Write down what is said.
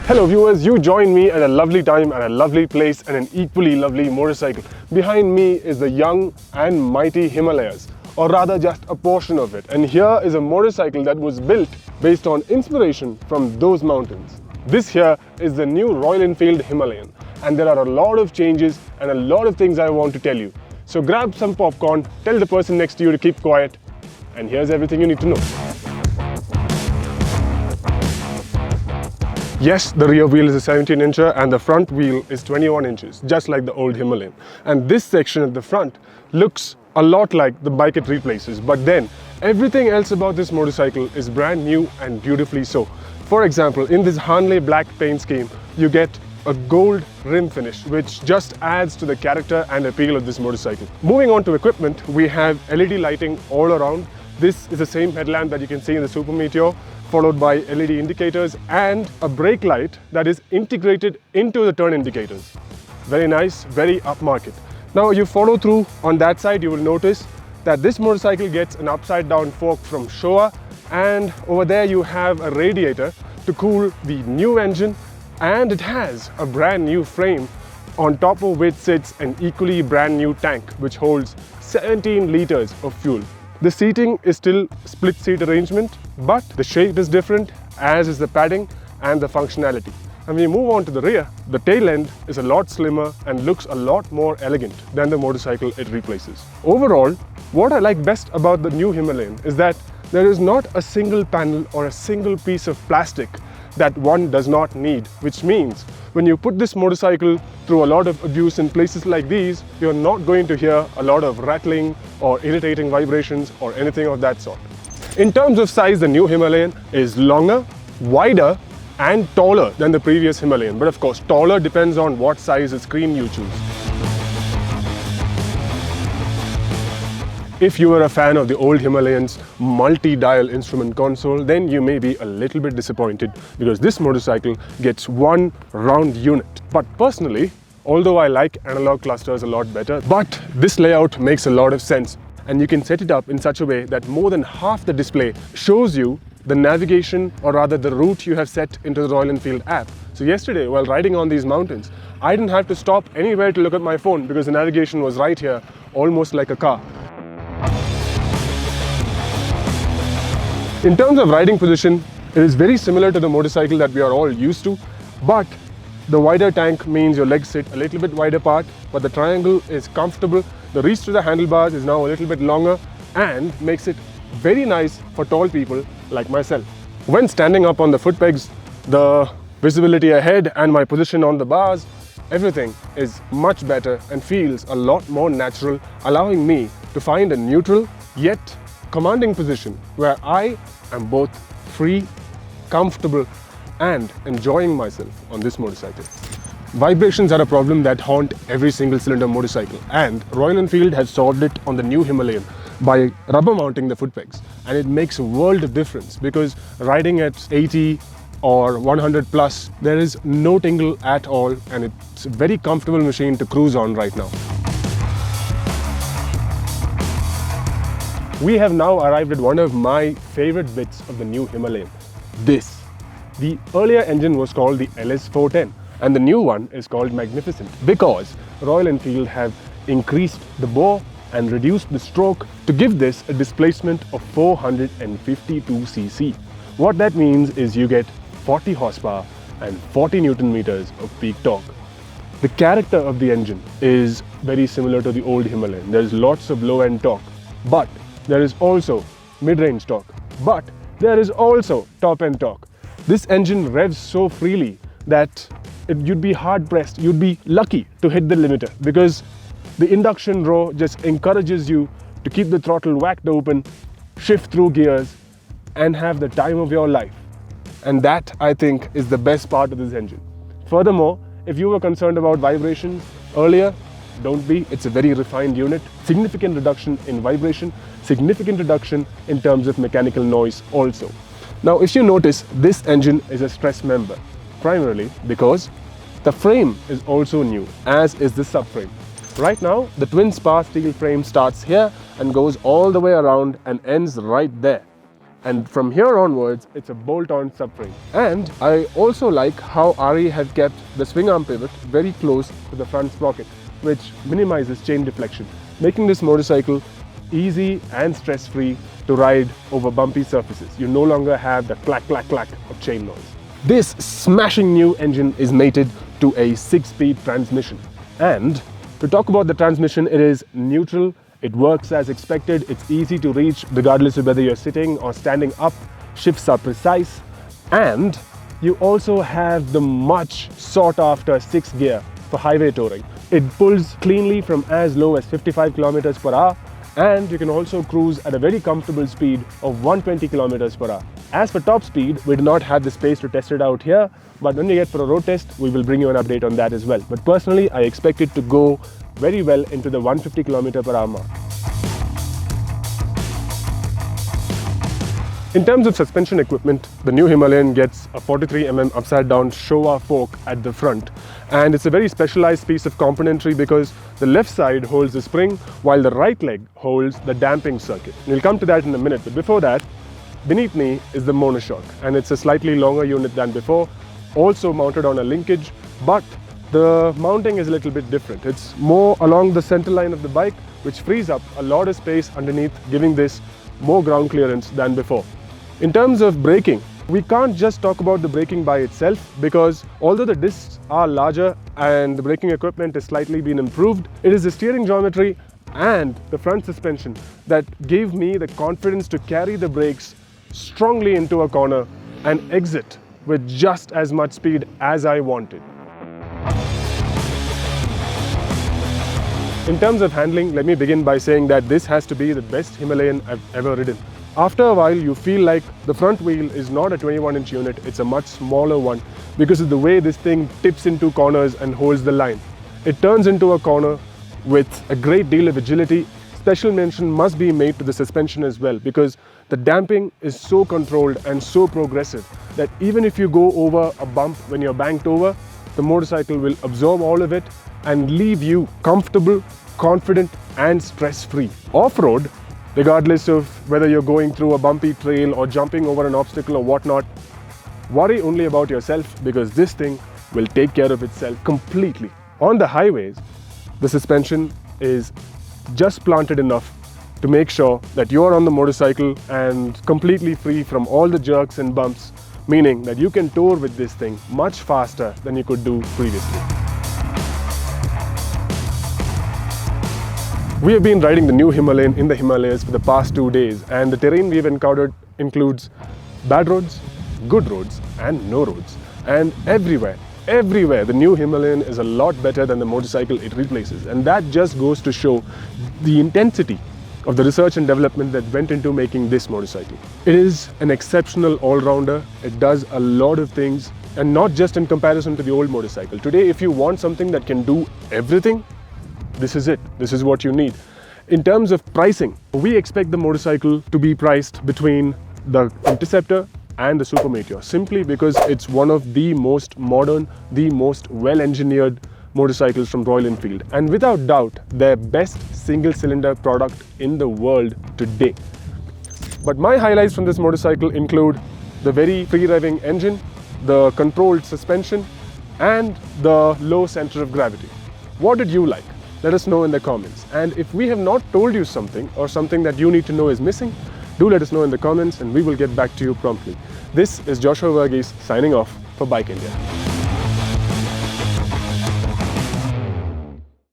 Hello viewers, you join me at a lovely time at a lovely place and an equally lovely motorcycle. Behind me is the young and mighty Himalayas, or rather just a portion of it. And here is a motorcycle that was built based on inspiration from those mountains. This here is the new Royal Enfield Himalayan, and there are a lot of changes and a lot of things I want to tell you. So grab some popcorn, tell the person next to you to keep quiet, and here's everything you need to know. Yes, the rear wheel is a 17-incher and the front wheel is 21 inches, just like the old Himalayan. And this section at the front looks a lot like the bike it replaces, but then everything else about this motorcycle is brand new and beautifully so. For example, in this Hanley black paint scheme, you get a gold rim finish, which just adds to the character and appeal of this motorcycle. Moving on to equipment, we have LED lighting all around. This is the same headlamp that you can see in the Super Meteor, followed by LED indicators and a brake light that is integrated into the turn indicators. Very nice, very upmarket. Now you follow through on that side, you will notice that this motorcycle gets an upside down fork from Showa, and over there you have a radiator to cool the new engine, and it has a brand new frame on top of which sits an equally brand new tank which holds 17 liters of fuel. The seating is still split seat arrangement, but the shape is different, as is the padding and the functionality. And when you move on to the rear, the tail end is a lot slimmer and looks a lot more elegant than the motorcycle it replaces. Overall, what I like best about the new Himalayan is that there is not a single panel or a single piece of plastic that one does not need, which means when you put this motorcycle through a lot of abuse in places like these, you're not going to hear a lot of rattling or irritating vibrations or anything of that sort. In terms of size, the new Himalayan is longer, wider and taller than the previous Himalayan, but of course taller depends on what size of screen you choose. If you are a fan of the old Himalayan's multi-dial instrument console, then you may be a little bit disappointed because this motorcycle gets one round unit. But personally, although I like analog clusters a lot better, but this layout makes a lot of sense, and you can set it up in such a way that more than half the display shows you the navigation, or rather the route you have set into the Royal Enfield app. So yesterday, while riding on these mountains, I didn't have to stop anywhere to look at my phone because the navigation was right here, almost like a car. In terms of riding position, it is very similar to the motorcycle that we are all used to, but the wider tank means your legs sit a little bit wider apart, but the triangle is comfortable. The reach to the handlebars is now a little bit longer and makes it very nice for tall people like myself. When standing up on the foot pegs, the visibility ahead and my position on the bars, everything is much better and feels a lot more natural, allowing me to find a neutral yet commanding position where I am both free, comfortable and enjoying myself on this motorcycle. Vibrations are a problem that haunt every single cylinder motorcycle, and Royal Enfield has solved it on the new Himalayan by rubber mounting the foot pegs, and it makes a world of difference because riding at 80 or 100 plus, there is no tingle at all, and it's a very comfortable machine to cruise on right now. We have now arrived at one of my favorite bits of the new Himalayan, this. The earlier engine was called the LS410 and the new one is called Magnificent because Royal Enfield have increased the bore and reduced the stroke to give this a displacement of 452 cc. What that means is you get 40 horsepower and 40 Newton meters of peak torque. The character of the engine is very similar to the old Himalayan. There's lots of low-end torque, but there is also mid-range torque, but there is also top-end torque. This engine revs so freely that you'd be hard-pressed, you'd be lucky to hit the limiter because the induction row just encourages you to keep the throttle whacked open, shift through gears and have the time of your life. And that, I think, is the best part of this engine. Furthermore, if you were concerned about vibrations earlier, don't be. It's a very refined unit. Significant reduction in vibration, significant reduction in terms of mechanical noise also. Now, if you notice, this engine is a stress member, primarily because the frame is also new, as is the subframe. Right now, the twin spar steel frame starts here and goes all the way around and ends right there. and from here onwards it's a bolt-on subframe. And I also like how RE have kept the swing arm pivot very close to the front sprocket, which minimizes chain deflection, making this motorcycle easy and stress-free to ride over bumpy surfaces. You no longer have the clack clack clack of chain noise. This smashing new engine is mated to a 6-speed transmission, and to talk about the transmission, it is neutral. It works as expected. It's easy to reach regardless of whether you're sitting or standing up. Shifts are precise, and you also have the much sought after 6th gear for highway touring. It pulls cleanly from as low as 55 kilometers per hour, and you can also cruise at a very comfortable speed of 120 kilometers per hour. As for top speed, we do not have the space to test it out here, but when we get for a road test, we will bring you an update on that as well. But personally, I expect it to go very well into the 150 km per hour mark. In terms of suspension equipment, the new Himalayan gets a 43mm upside down Showa fork at the front, and it's a very specialized piece of componentry because the left side holds the spring while the right leg holds the damping circuit. We'll come to that in a minute, but before that, beneath me is the monoshock, and it's a slightly longer unit than before, also mounted on a linkage, but the mounting is a little bit different. It's more along the center line of the bike, which frees up a lot of space underneath, giving this more ground clearance than before. In terms of braking, we can't just talk about the braking by itself, because although the discs are larger and the braking equipment has slightly been improved, it is the steering geometry and the front suspension that gave me the confidence to carry the brakes strongly into a corner and exit with just as much speed as I wanted. In terms of handling, let me begin by saying that this has to be the best Himalayan I've ever ridden. After a while, you feel like the front wheel is not a 21-inch unit, it's a much smaller one because of the way this thing tips into corners and holds the line. It turns into a corner with a great deal of agility. Special mention must be made to the suspension as well, because the damping is so controlled and so progressive that even if you go over a bump when you're banked over, the motorcycle will absorb all of it and leave you comfortable, confident and stress-free. Off-road, regardless of whether you're going through a bumpy trail or jumping over an obstacle or whatnot, worry only about yourself, because this thing will take care of itself completely. On the highways, the suspension is just planted enough to make sure that you're on the motorcycle and completely free from all the jerks and bumps, meaning that you can tour with this thing much faster than you could do previously. We have been riding the new Himalayan in the Himalayas for the past 2 days, and the terrain we have encountered includes bad roads, good roads and no roads. And everywhere, the new Himalayan is a lot better than the motorcycle it replaces. And that just goes to show the intensity of the research and development that went into making this motorcycle. It is an exceptional all-rounder. It does a lot of things, and not just in comparison to the old motorcycle. Today, if you want something that can do everything, this is it. This is what you need. In terms of pricing, we expect the motorcycle to be priced between the Interceptor and the Super Meteor, simply because it's one of the most modern, the most well-engineered motorcycles from Royal Enfield, and without doubt their best single-cylinder product in the world today. But my highlights from this motorcycle include the very free-revving engine, the controlled suspension and the low center of gravity. What did you like? Let us know in the comments. And if we have not told you something, or something that you need to know is missing, do let us know in the comments and we will get back to you promptly. This is Joshua Verghese signing off for Bike India.